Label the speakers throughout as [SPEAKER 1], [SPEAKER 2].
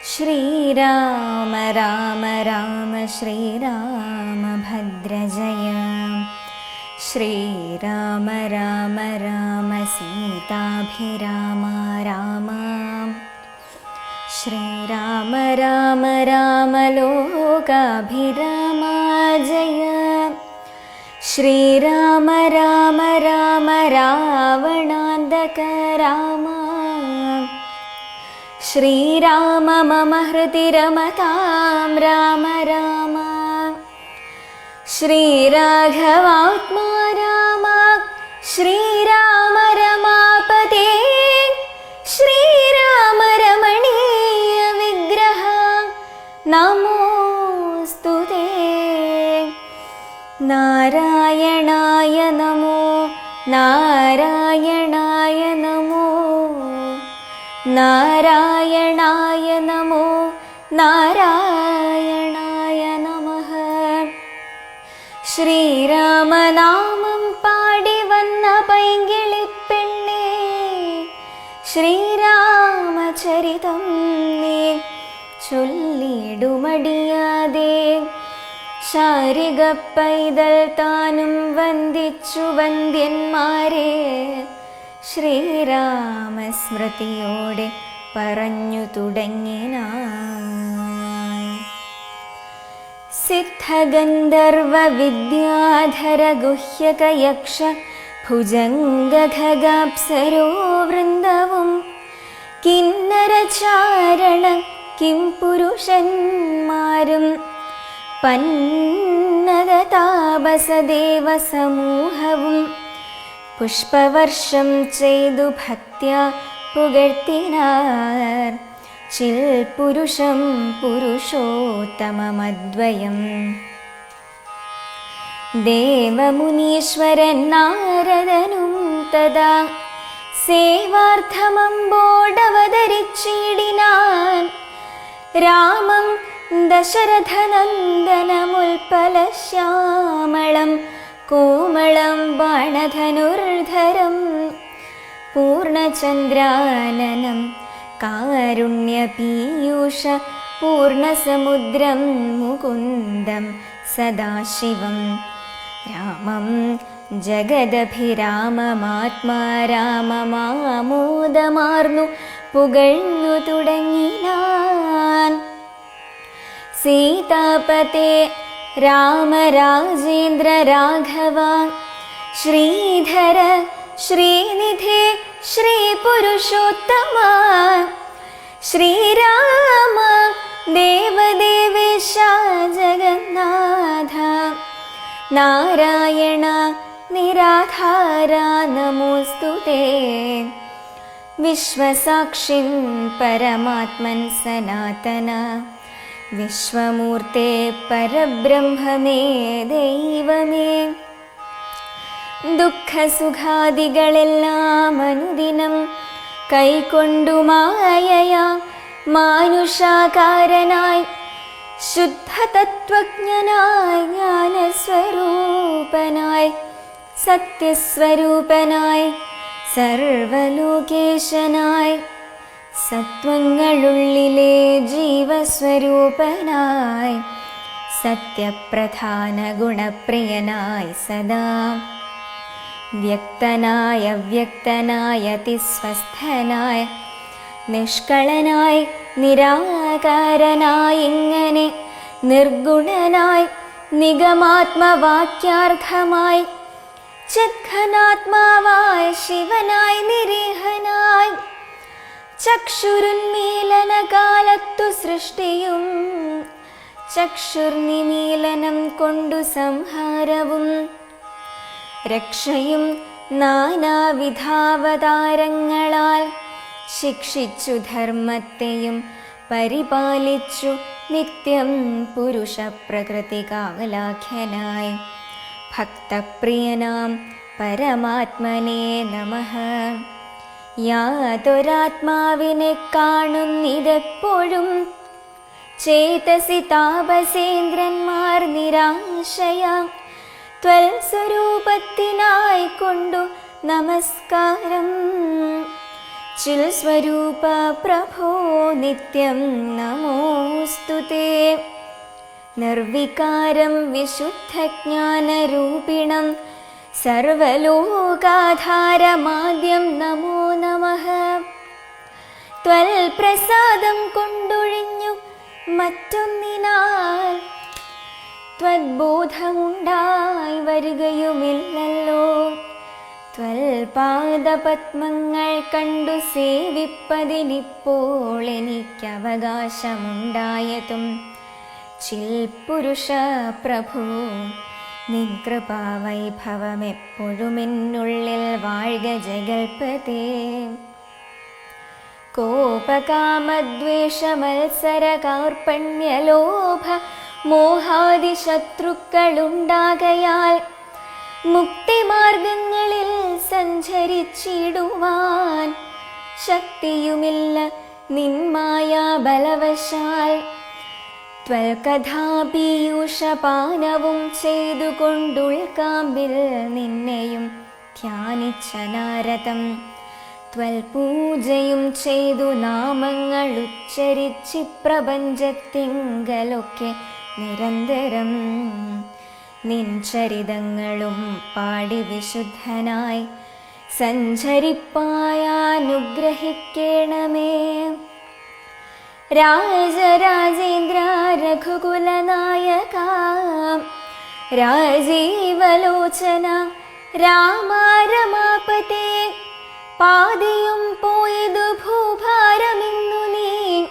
[SPEAKER 1] ശ്രീരാമ രാമ രാമ ശ്രീരാമഭദ്രജയ. ശ്രീരാമ രാമ രാമ സീതാഭിരാമ രാമ. ശ്രീരാമ രാമ രാമ ലോകാഭിരാമ ജയ. ശ്രീരാമ രാമ രാമ രാവണാന്തക രാമ. ശ്രീരാമ മമ ഹൃദി രമതാം രാമ രാമ. ശ്രീരാഘവാത്മാ രാമ. ശ്രീരാമ രമാപതേ. ശ്രീരാമ രമണീയ വിഗ്രഹ നമോസ്തുതേ. നാരായണായ നമോ നാരായണായ നമോ നാരായണായ നമോ നാരായണായ നമഃ. ശ്രീരാമനാമം പാടി വന്ന പൈങ്കിളിപ്പെണ്ണേ, ശ്രീരാമചരിതം നീ ചൊല്ലിടുമടിയാതെ. ശാരിക പൈതൽ താനും വന്ദിച്ചു വന്ദ്യന്മാരെ, ശ്രീരാമസ്മൃതിയോടെ പറഞ്ഞു തുടങ്ങിനാൻ. സിദ്ധഗന്ധർവ വിദ്യാധര ഗുഹ്യക യക്ഷ ഭുജംഗഖഗാപ്സരോ വൃന്ദവും കിന്നരചാരണ കിം പുരുഷന്മാരും പന്നഗതാപസദേവ സമൂഹവും പുഷ്പവർഷം ചെയ്തു ഭക്ത്യാ പുകഴ്ത്തിനാർ. ചിൽ പുരുഷം പുരുഷോത്തമമദ്വയം. ദേവമുനീശ്വരൻ നാരദനും തഥാ സേവാർത്ഥമമ്പോടവതരിച്ചിടിനാൻ. രാമം ദശരഥനന്ദനമുൽപ്പലശ്യാമളം കോമളം ബാണധനുർധരം പൂർണ്ണചന്ദ്രാനനം കാരുണ്യപീയൂഷ പൂർണ്ണസമുദ്രം മുകുന്ദം സദാശിവം. രാമം ജഗദഭിരാമമാത്മാ രാമമാമോദമാർന്നു പുകഴ്ന്നു തുടങ്ങിനാൻ. സീതാപതേ രാമ രാജേന്ദ്ര രാഘവ. ശ്രീധര ശ്രീനിധേ ശ്രീപുരുഷോത്തമ. ശ്രീരാമ ദേവദേവേശ ജഗന്നാഥ. നാരായണ നിരാധാര നമോസ്തുതേ. വിശ്വസാക്ഷിൻ പരമാത്മൻ സനാതന. വിശ്വമൂർത്തേ പരബ്രഹ്മമേ ദൈവമേ. ദുഃഖസുഖാദികളെല്ലാം അനുദിനം കൈക്കൊണ്ടു മായയാ മാനുഷാകാരനായി ശുദ്ധതത്വജ്ഞനായി ജ്ഞാനസ്വരൂപനായി സത്യസ്വരൂപനായി സർവലോകേശനായി സത്വങ്ങളുള്ളിലെ ജീവസ്വരൂപനായി സത്യപ്രധാന ഗുണപ്രിയനായി സദാ വ്യക്തനായ അവ്യക്തനായ അതിസ്വസ്ഥനായി നിഷ്കളനായി നിരാകാരനായി ഇങ്ങനെ നിർഗുണനായി നിഗമാത്മവാക്യാർത്ഥമായി ചിദ്ഘനാത്മാവായ ശിവനായി നിരീഹനായി ചക്ഷുരുന്മീലന കാലത്തു സൃഷ്ടിയും ചക്ഷുർനിമീലനം കൊണ്ടു സംഹാരവും രക്ഷയും നാനാവിധാവതാരങ്ങളാൽ ശിക്ഷിച്ചു ധർമ്മത്തെയും പരിപാലിച്ചു നിത്യം പുരുഷ പ്രകൃതി കാലാഖ്യനായി ഭക്തപ്രിയനാം പരമാത്മനേ നമഃ. യാതൊരാത്മാവിനെ കാണുന്നിതെപ്പോഴും ചേതസി താപസേന്ദ്രന്മാർ നിരാശയ ത്വൽസ്വരൂപത്തിനായി കൊണ്ടു നമസ്കാരം. ചിൽസ്വരൂപ പ്രഭോ നിത്യം നമോസ്തു തേ. നിർവികാരം വിശുദ്ധജ്ഞാനരൂപിണം സർവലോകാധാരമാദ്യം നമോ നമഃ. ത്വൽപ്രസാദം കൊണ്ടൊഴിഞ്ഞു മറ്റൊന്നിനാൽ ത്വദ്ബോധമുണ്ടായി വരികയുമില്ലല്ലോ. ത്വൽപാദപത്മങ്ങൾ കണ്ടു സേവിപ്പതിനിപ്പോൾ എനിക്കവകാശമുണ്ടായതും ചിൽപുരുഷ പ്രഭു. നിൻ കൃപാവൈഭവമെപ്പോഴുമെന്നുള്ളിൽ വാഴ്ക ജഗൽപതേ. കോപകാമദ്വേഷമത്സരകാർപ്പണ്യലോഭ മോഹാദിശത്രുക്കളുണ്ടാകയാൽ മുക്തിമാർഗങ്ങളിൽ സഞ്ചരിച്ചിടുവാൻ ശക്തിയുമില്ല നിന്മായാ ബലവശാൽ. ത്വൽകഥാപീയൂഷപാനവും ചെയ്തുകൊണ്ടുൾക്കാമ്പിൽ നിന്നെയും ധ്യാനിച്ച നാരദം. ത്വൽപൂജയും ചെയ്തു നാമങ്ങൾ ഉച്ചരിച്ച് പ്രപഞ്ചത്തിങ്കലൊക്കെ നിരന്തരം നിൻ ചരിതങ്ങളും പാടി വിശുദ്ധനായി സഞ്ചരിപ്പായാനുഗ്രഹിക്കണമേ. രാജരാജേന്ദ്ര രഘുകുലനായക രാജീവലോചന രാമ രമാപതേ. പാതിയും പോയതു ഭൂഭാരമിന്നു നീ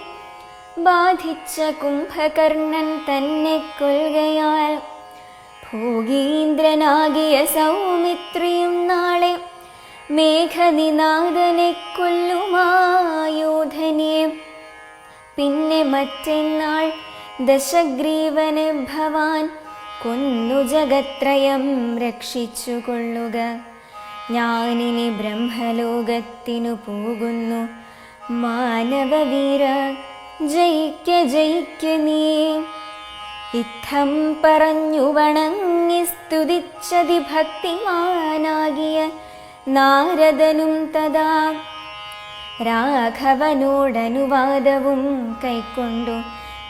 [SPEAKER 1] ബാധിച്ച കുംഭകർണൻ തന്നെ കൊൽകയാൽ. ഭോഗീന്ദ്രനാകിയ സൗമിത്രിയും നാളെ മേഘനിനാഥനെ കൊല്ലുമായോധനെ. പിന്നെ മറ്റന്നാൾ ദശഗ്രീവനെ ഭവാൻ കൊന്നു ജഗത്രയം രക്ഷിച്ചു കൊള്ളുക. ഞാനിനി ബ്രഹ്മലോകത്തിനു പോകുന്നു. മാനവവീര ജയിക്ക ജയിക്ക നീ. ഇത്തം പറഞ്ഞു വണങ്ങി സ്തുതിച്ചതി ഭക്തിമാനാകിയ നാരദനും തഥാ രാഘവനോടനുവാദവും കൈക്കൊണ്ടു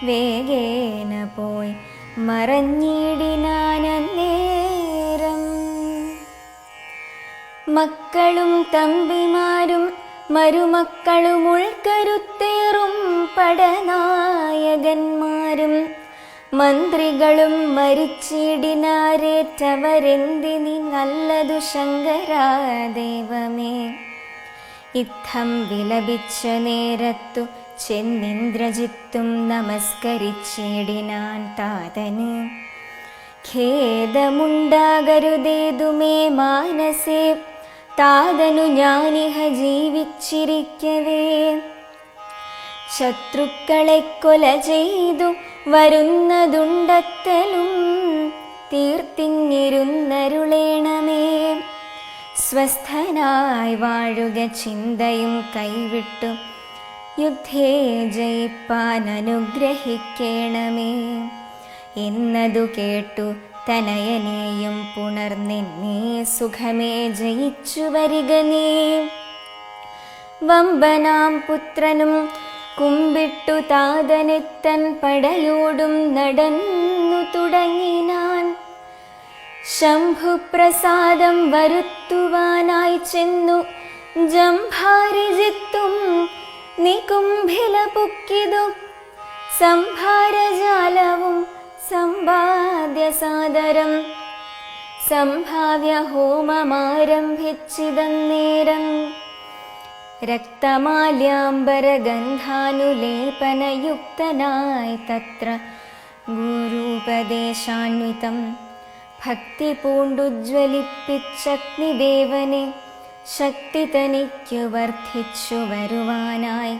[SPEAKER 1] വേഗേന പോയി മറഞ്ഞിടിനാനേരം. മക്കളും തമ്പിമാരും മരുമക്കളും ഉൾക്കരുത്തേറും പടനായകന്മാരും മന്ത്രികളും മരിച്ചിടിനാരേറ്റവരെന്തിനി നല്ലതു ശങ്കരാദേവമേ. ഇത്തം വിലപിച്ച നേരത്തു ചെന്നിന്ദ്രജിത്തും നമസ്കരിച്ചിടിനാൻ താതന്. ഖേദമുണ്ടാകരുതേതുമേ മാനസേ താതനു ഞാനിഹ ജീവിച്ചിരിക്കവേ. ശത്രുക്കളെ കൊല ചെയ്തു വരുന്നതുണ്ടത്തലും തീർത്തിങ്ങിരുന്നരുളേണമേ. സ്വസ്ഥനായി വാഴുക ചിന്തയും കൈവിട്ടു യുദ്ധേ ജയിപ്പാൻ അനുഗ്രഹിക്കണമേ. എന്നതു കേട്ടു തനയനെയും പുണർന്നിന്നേ സുഖമേ ജയിച്ചു വരിക നീ. വമ്പനാം പുത്രനും കുമ്പിട്ടു താതനെത്തൻ പടയോടും നടന്നു തുടങ്ങിനാൻ. ശംഭുപ്രസാദം വരുത്തുവാനായി ചെന്നു ജംഭാരിജിത്തും നികുംഭില പുക്കിതു. സംഭാരജാലവും സമ്പാദ്യ സാദരം സംഭാവ്യ ഹോമമാരംഭിച്ചിതന്നേരം. രക്തമാല്യാംബരഗന്ധാനുലേപനയുക്തനായി തത്ര ഗുരുപദേശാന്വിതം ഭക്തി പൂണ്ടുജ്വലിപ്പിച്ചഗ്നിദേവനെ ശക്തി തനിക്കു വർദ്ധിച്ചു വരുവാനായി.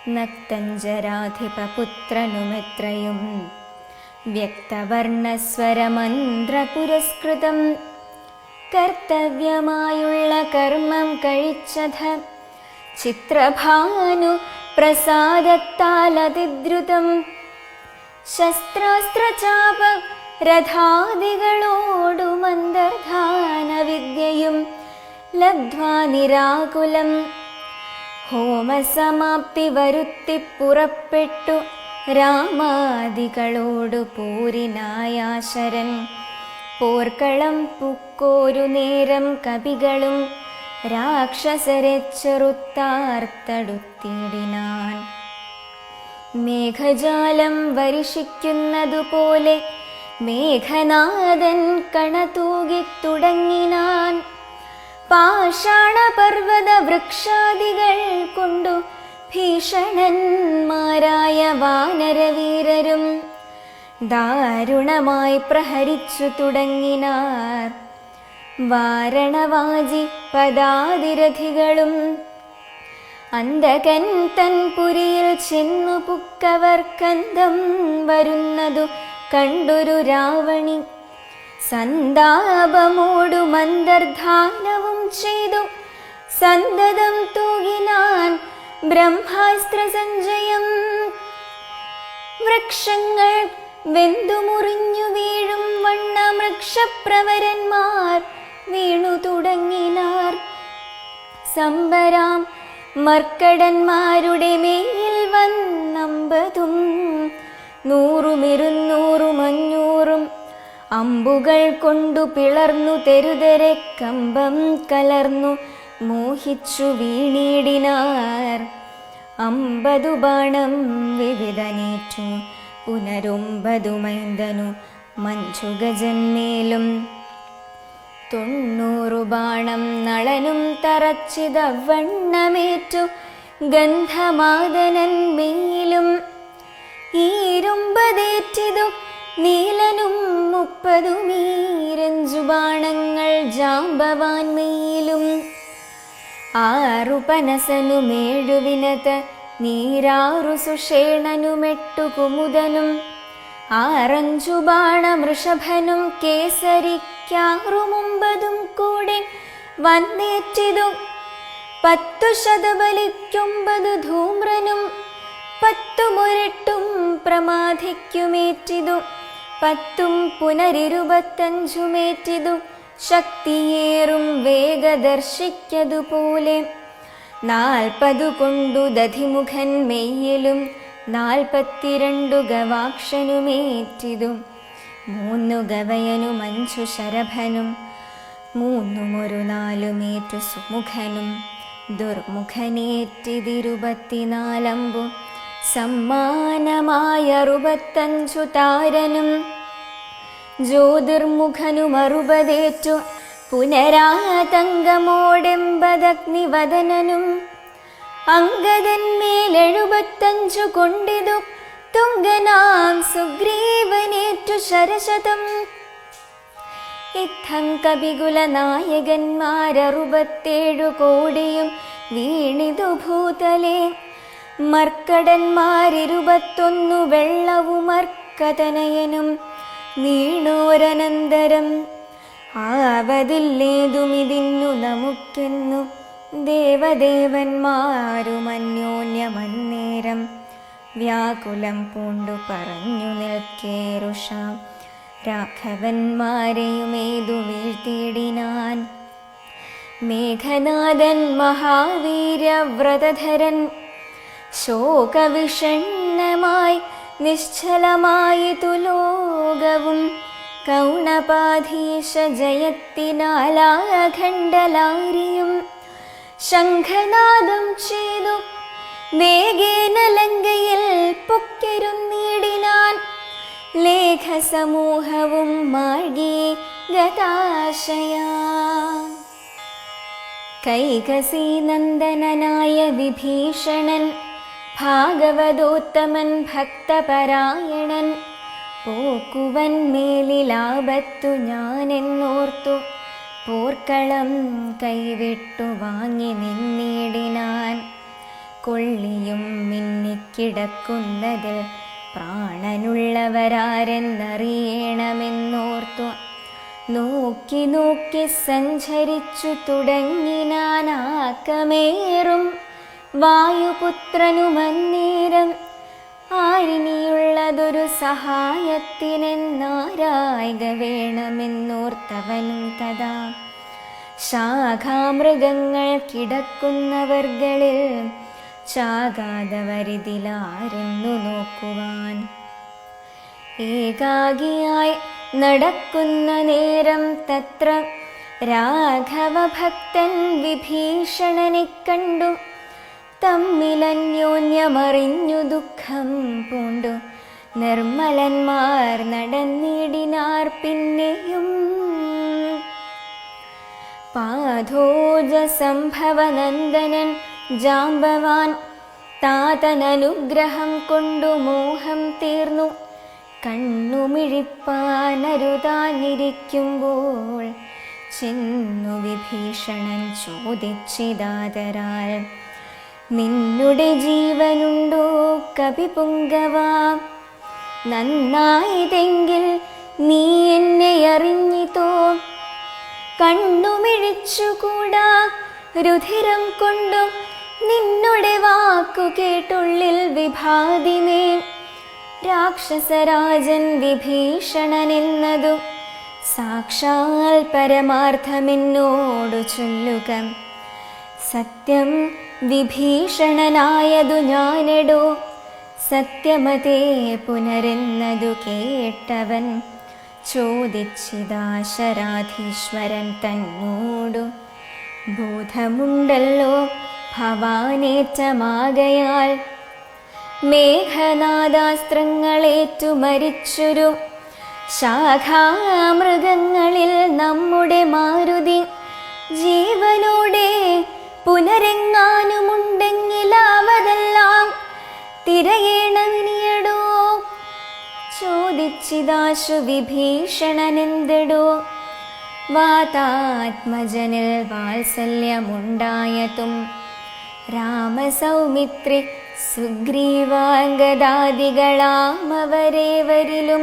[SPEAKER 1] നക്തഞ്ജരാധിപപുത്രനുമെത്രയും വ്യക്തവർണസ്വരമന്ത്രപുരസ്കൃതം കർത്തവ്യമായുള്ള കർമ്മം കഴിച്ചത് ചിത്രഭാനു പ്രസാദത്താലതിദ്രുതം. ശസ്ത്രാസ്ത്രചാപ രഥാദികളോടുമന്തർധാന വിദ്യയും ലബ്ധ്വാ നിരാകുലം ഹോമസമാപ്തി വരുത്തി പുറപ്പെട്ടു രാമാദികളോടു പോരിനായാശരൻ. പോർക്കളം പുക്കോരു നേരം കപികളും രാക്ഷസരെ ചെറുത്താർത്തടുത്തിടിനാൻ. മേഘജാലം വർഷിക്കുന്നതുപോലെ മേഘനാഥൻ കണതൂകിത്തുടങ്ങിനാൻ. പാഷാണപർവ്വത വൃക്ഷാദികൾ കൊണ്ടു ഭീഷണന്മാരായ വാനരവീരരും ദാരുണമായി പ്രഹരിച്ചു തുടങ്ങിനാർ. വാരണവാജി പദാതിരഥികളും അന്തകൻ തൻ പുരിയിൽ ചെന്നു പുക്കവർക്കന്തം വരുന്നതു കണ്ടൊരു രാവണി. സന്താപമോടു മന്ദർധാനവും ചെയ്തു സന്തതം തൂകിനാൻ ബ്രഹ്മാസ്ത്ര സഞ്ജയം. വൃക്ഷങ്ങൾ വെന്തുമുറിഞ്ഞു വീഴും വണ്ണ വൃക്ഷപ്രവരന്മാർ വീണു തുടങ്ങിനാർ. സംബരാം മർക്കടന്മാരുടെ മേയിൽ വന്നമ്പതും 100 200 500 അമ്പുകൾ കൊണ്ടു പിളർന്നു തെരുതെരെ കമ്പം കലർന്നു മോഹിച്ചു വീണിടിനാർ. 50 ബാണം വിവിധനേറ്റു പുനരൊമ്പതു മൈന്ദനു മഞ്ജുഗജന്മേലും. 90 ബാണം നളനും തറച്ചിതവണ്ണമേറ്റു ഗന്ധമാദനന്മേലും. 20 നീലനും 30 മീരഞ്ചു ബാണങ്ങൾ ജാമ്പവാൻമേലും. 6 പനസനും 7 വിനത നീരാറു സുഷേണനും 8 കുമുദനും 6 ബാണമൃഷഭനും കേസരിക്കാറും 9 കൂടെ വന്നേറ്റിതു. 10 ശതബലിക്ക് 9 ധൂമ്രനും 10 മുരട്ടും പ്രമാധിക്കുമേറ്റിതു. 10 പുനരിരുപത്തഞ്ചുമേറ്റിതു. ശക്തിയേറും വേഗദർശിക്കതുപോലെ 40 കൊണ്ടു ദധിമുഖൻ മെയ്യിലും 42 ഗവാക്ഷനുമേറ്റിതു. 3 ഗവയനും 5 ശരഭനും 3 ഒരു 4 മേറ്റു സുമുഖനും. ദുർമുഖനേറ്റിതിരുപത്തിനാലമ്പു സമ്മാനമായ 65 താരനും. ജ്യോതിർമുഖനും 60 പുനരാതങ്കമോടെമ്പതഗ്നിവദനനും. അങ്കദന്മേൽ 75 കൊണ്ടിതു തുങ്കനാം സുഗ്രീവനേറ്റു ശരശതം. ഇത്തം കപികുല നായകന്മാർ 67 കോടിയും വീണിതു ഭൂതലേ. മർക്കടന്മാർ 21 വെള്ളവുമർക്കതനയനും വീണോരനന്തരം. ആവതില്ലേതുമിതിന്നു നമുക്കെന്നു ദേവദേവന്മാരും അന്യോന്യമന്നേരം വ്യാകുലം പൂണ്ടു പറഞ്ഞു നിൽക്കേറുഷാം. രാഘവന്മാരെയുമേതു വീഴ്ത്തിയിടിനാൻ. മേഘനാഥൻ മഹാവീര്യവ്രതധരൻ ശോകവിഷണ്ണമായി നിശ്ചലമായിതു ലോകവും. കൗണപാധീശ ജയത്തിനാലാഖണ്ഡലാരിയും ശംഖനാദം ചെയ്തു വേഗേന ലങ്കയിൽ പൊക്കിരുന്നിടിനാൻ. ലേഖസമൂഹവും മാർഗീ ഗതാശയാ. കൈകസീനന്ദനനായ വിഭീഷണൻ ഭാഗവതോത്തമൻ ഭക്തപരായണൻ. പോക്കുവൻ മേലിലാപത്തു ഞാനെന്നോർത്തു പോർക്കളം കൈവിട്ടു വാങ്ങി നിന്നിടിനാൻ. കൊള്ളിയും മിന്നിക്കിടക്കുന്നതിൽ പ്രാണനുള്ളവരാരെന്നറിയണമെന്നോർത്തു നോക്കി നോക്കി സഞ്ചരിച്ചു തുടങ്ങിനാനാക്കമേറും വായുപുത്രനുമന്നേരം. ആരിനിയുള്ളതൊരു സഹായത്തിനെന്നാരായിക വേണമെന്നോർത്തവനും തഥാ ശാഖാമൃഗങ്ങൾ കിടക്കുന്നവർകളിൽ ചാകാതവരിതിലാരെന്നു നോക്കുവാൻ. ഏകാകിയായി നടക്കുന്ന നേരം തത്ര രാഘവഭക്തൻ വിഭീഷണനെ കണ്ടു. തമ്മിലന്യോന്യമറിഞ്ഞു ദുഃഖം പൂണ്ടു നിർമ്മലന്മാർ നടന്നിടിനാർ പിന്നെയും. പാഥോജ സംഭവനന്ദനൻ ജാംബവാൻ താതനനുഗ്രഹം കൊണ്ടു മോഹം തീർന്നു. കണ്ണുമിഴിപ്പാനരുതാനിരിക്കുമ്പോൾ ചെന്നു വിഭീഷണൻ ചോദിച്ചിതാതരാൽ, നിന്നുടെ ജീവനുണ്ടോ കപിപുങ്കവാ? നന്നായതെങ്കിൽ നീ എന്നെ അറിഞ്ഞിതോ? കണ്ണുമിഴിച്ചുകൂടാ രുധിരം കൊണ്ടു നിന്നുടെ വാക്കു കേട്ടുള്ളിൽ വിഭാതിമേ. രാക്ഷസരാജൻ വിഭീഷണനെന്നതു സാക്ഷാൽ പരമാർത്ഥമെന്നോടു ചൊല്ലുക. സത്യം വിഭീഷണനായതു ഞാനെടോ, സത്യമതേ പുനരെന്നതു കേട്ടവൻ ചോദിച്ചിതാശരാധീശ്വരൻ തന്നോടു. ബോധമുണ്ടല്ലോ ഭവാനേറ്റമാകയാൽ മേഘനാദാസ്ത്രങ്ങളേറ്റു മരിച്ചൊരു ശാഖാമൃഗങ്ങളിൽ നമ്മുടെ മാരുതി ജീവനോടെ പുനരെങ്ങാനുമുണ്ടെങ്കിലാവതെല്ലാം തിരയേണമിനിയടോ. ചോദിച്ചിതാശു വിഭീഷണനെന്തെടോ? വാതാത്മജനിൽ വാത്സല്യമുണ്ടായതും രാമസൗമിത്രി സുഗ്രീവാംഗദാദികളാമവരേവരിലും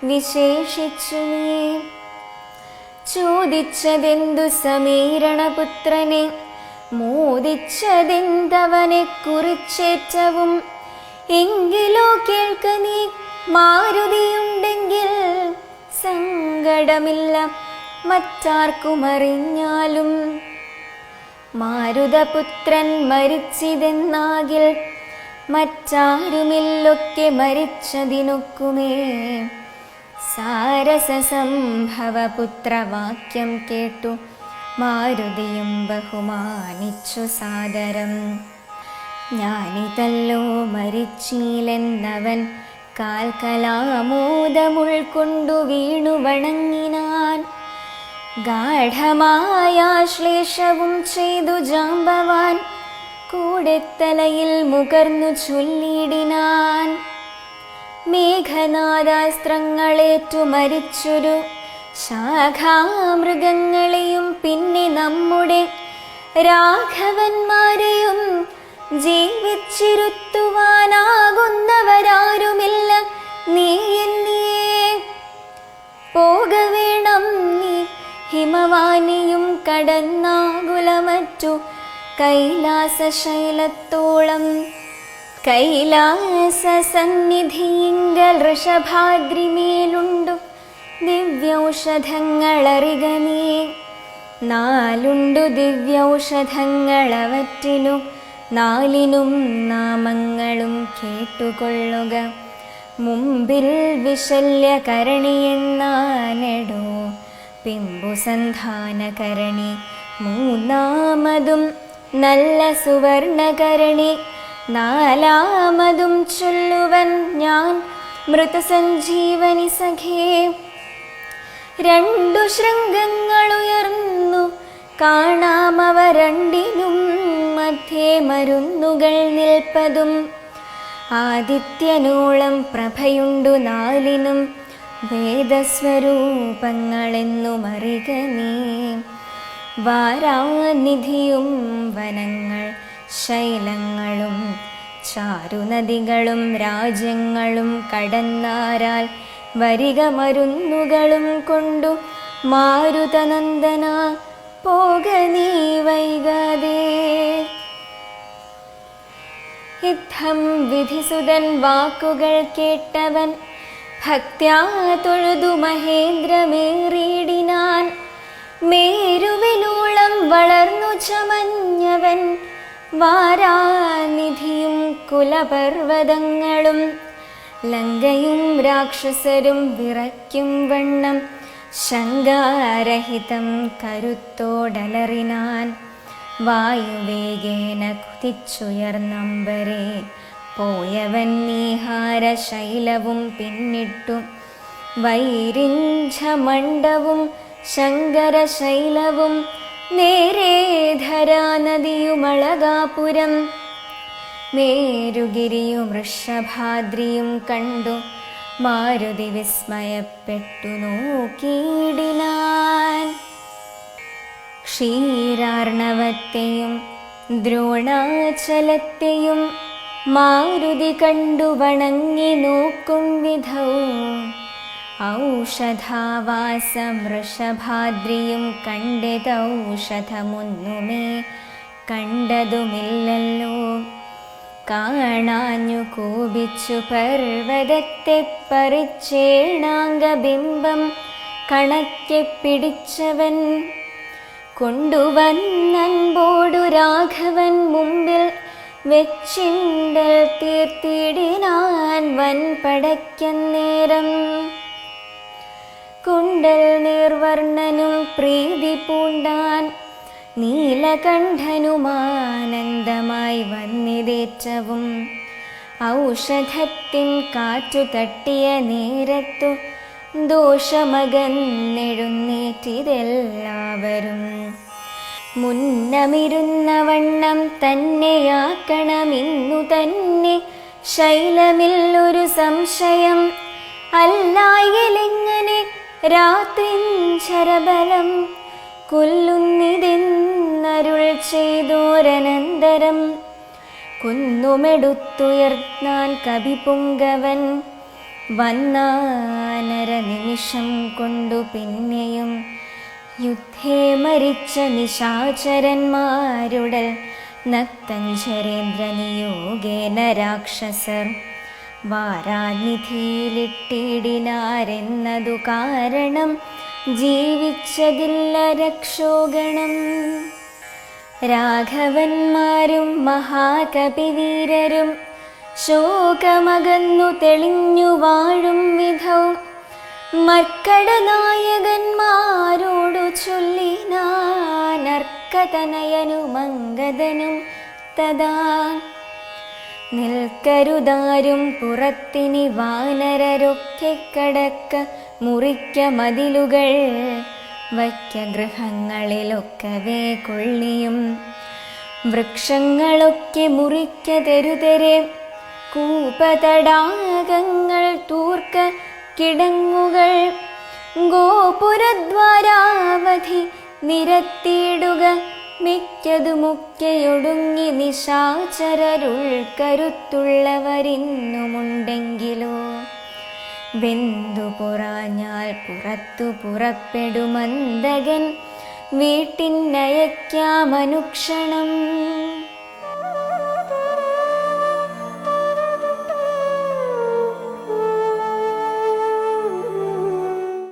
[SPEAKER 1] വിശേഷിച്ചു നീ. ചോദിച്ചതെന്തു സമീരണപുത്രനെ, മോദിച്ചതെന്തവനെ കുറിച്ചേറ്റവും. എങ്കിലോ കേൾക്ക നീ, മാരുതിയുണ്ടെങ്കിൽ സങ്കടമില്ല മറ്റാർക്കുമറിഞ്ഞാലും. മാരുതപുത്രൻ മരിച്ചിതെന്നാകിൽ മറ്റാരുമില്ലൊക്കെ മരിച്ചതിനൊക്കുമേ. സാരസസംഭവപുത്രവാക്യം കേട്ടു മാരുതിയും ബഹുമാനിച്ചു സാദരം. ഞാനിതല്ലോ മരിച്ചീലെന്നവൻ കാൽക്കലാമോദമുൾക്കൊണ്ടു വീണു വണങ്ങിനാൻ. ഗാഢമായ ശ്ലേഷവും ചെയ്തു ജാംബവാൻ കൂടെ തലയിൽ മുകർന്നു ചൊല്ലിയിടിനാൻ. മേഘനാദാസ്ത്രങ്ങളേറ്റു മരിച്ചൊരു ശാഖാമൃഗങ്ങളെയും പിന്നെ നമ്മുടെ രാഘവന്മാരെയും ജീവിച്ചിരുത്തുവാനാകുന്നവരാരുമില്ല. നീ എന്നിയേ പോകവേണം നീ ഹിമവാനിയും കടന്നാകുലമറ്റു കൈലാസശൈലത്തോളം. കൈലാസ സന്നിധിയിങ്കൽ ഋഷഭാദ്രിമേലുണ്ടു ദിവ്യൗഷധങ്ങളറിക നീ. 4 ദിവ്യൗഷധങ്ങളവറ്റിനു 4 നാമങ്ങളും കേട്ടുകൊള്ളുക. മുമ്പിൽ വിശല്യകരണിയെന്നാനെടോ പിമ്പുസന്ധാനകരണി. 3-മതും നല്ല സുവർണകരണി. 4-മതും ചൊല്ലുവൻ ഞാൻ മൃതസഞ്ജീവനി സഖേ. 2 ശൃംഗങ്ങളുയർന്നു കാണാമവ രണ്ടിനും മധ്യേ മരുന്നുകൾ നിൽപ്പതും. ആദിത്യനോളം പ്രഭയുണ്ടു 4-നും വേദസ്വരൂപങ്ങളെന്നുമറിക നീ. വാരാനിധിയും വനങ്ങൾ ശൈലങ്ങളും ചാരുനദികളും രാജ്യങ്ങളും കടന്നാരാൽ വരിക മരുന്നുകളും കൊണ്ടു മാരുതനന്ദന പോക നീ വൈകാതെ. ഇത്തം വിധിസുതൻ വാക്കുകൾ കേട്ടവൻ ഭക്ത്യാ തൊഴുതു മഹേന്ദ്രമേറിയിടിനാൻ. മേരുവിനോളം വളർന്നു ചമഞ്ഞവൻ, വാരാനിധിയും കുലപർവ്വതങ്ങളും ലങ്കയും രാക്ഷസരും വിറയ്ക്കും വണ്ണം ശങ്കാരഹിതം കരുത്തോടലറിനാൻ. വായുവേഗേന കുതിച്ചുയർന്നമ്പരെ പോയവൻ നീഹാരശൈലവും പിന്നിട്ടു. വൈരിഞ്ചമണ്ഡവും ശങ്കരശൈലവും നേരേ ധരാനദിയുമളകാപുരം മേരുഗിരിയും വൃഷഭാദ്രിയും കണ്ടു മാരുതി വിസ്മയപ്പെട്ടു നോക്കിയിടിനാൻ. ക്ഷീരാർണവത്തെയും ദ്രോണാചലത്തെയും മാരുതി കണ്ടു വണങ്ങി നോക്കും വിധവും ഔഷധാവാസം വൃഷഭാദ്രിയും കണ്ടതൗഷധമൊന്നുമേ കണ്ടതുമില്ലല്ലോ. കാണാഞ്ഞു കോപിച്ചു പർവ്വതത്തെ പറിച്ചേണാംഗബിംബം കണക്കെ പിടിച്ചവൻ കൊണ്ടുവന്നൻപോടു രാഘവൻ മുമ്പിൽ വെച്ചിണ്ടൽ തീർത്തിടിനാൻ വൻപടയ്ക്കന്നേരം. കുണ്ടൽ നീർവർണ്ണനും പ്രീതി പൂണ്ടാൻ നീലകണ്ഠനുമാനന്ദമായി വന്നിതേറ്റവും ഔഷധത്തിൻ കാറ്റു തട്ടിയ നേരത്തു ദോഷമകന്നെഴുന്നേറ്റിതെല്ലാവരും. മുന്നമിരുന്ന വണ്ണം തന്നെയാക്കണമിന്നു തന്നെ ശൈലമില്ലൊരു സംശയം. അല്ലായിലിങ്ങനെ രാത്രിഞ്ചരബലം കൊല്ലുന്നിതെന്നരുൾ ചെയ്തോരനന്തരം കുന്നുമെടുത്തുയർത്താൻ കവിപുങ്കവൻ വന്നാനര നിമിഷം കൊണ്ടു പിന്നെയും യുദ്ധേ മരിച്ച നിശാചരന്മാരുടൽ നക്തഞ്ചരേന്ദ്രനിയോഗേന രാക്ഷസർ വാരാനിധിയിലിട്ടിടിനാരെന്നതു കാരണം ജീവിച്ചതില്ല രക്ഷോഗണം. രാഘവന്മാരും മഹാകപിവീരരും ശോകമകന്നു തെളിഞ്ഞു വാഴും വിധവും മർക്കടനായകന്മാരോടു ചൊല്ലിനാനർക്കതനയനും അംഗദനും തഥാ. നിൽക്കരുതാരും പുറത്തിനി വാനരരൊക്കെ കടക്ക മുറിക്ക മതിലുകൾ വയ്ക്ക ഗൃഹങ്ങളിലൊക്കവേ കൊള്ളിയും വൃക്ഷങ്ങളൊക്കെ മുറിക്ക തെരുതെരെ കൂപതടാകങ്ങൾ തൂർക്ക കിടങ്ങുകൾ ഗോപുരദ്വാരാവധി നിരത്തിയിടുക മിക്കതുമൊക്കെയൊടുങ്ങി നിശാചരരുൾക്കരുത്തുള്ളവരിന്നുമുണ്ടെങ്കിലോ വെന്തു പൊറാഞ്ഞാൽ പുറത്തു പുറപ്പെടുമന്തകൻ വീട്ടിനയക്കാമനുക്ഷണം.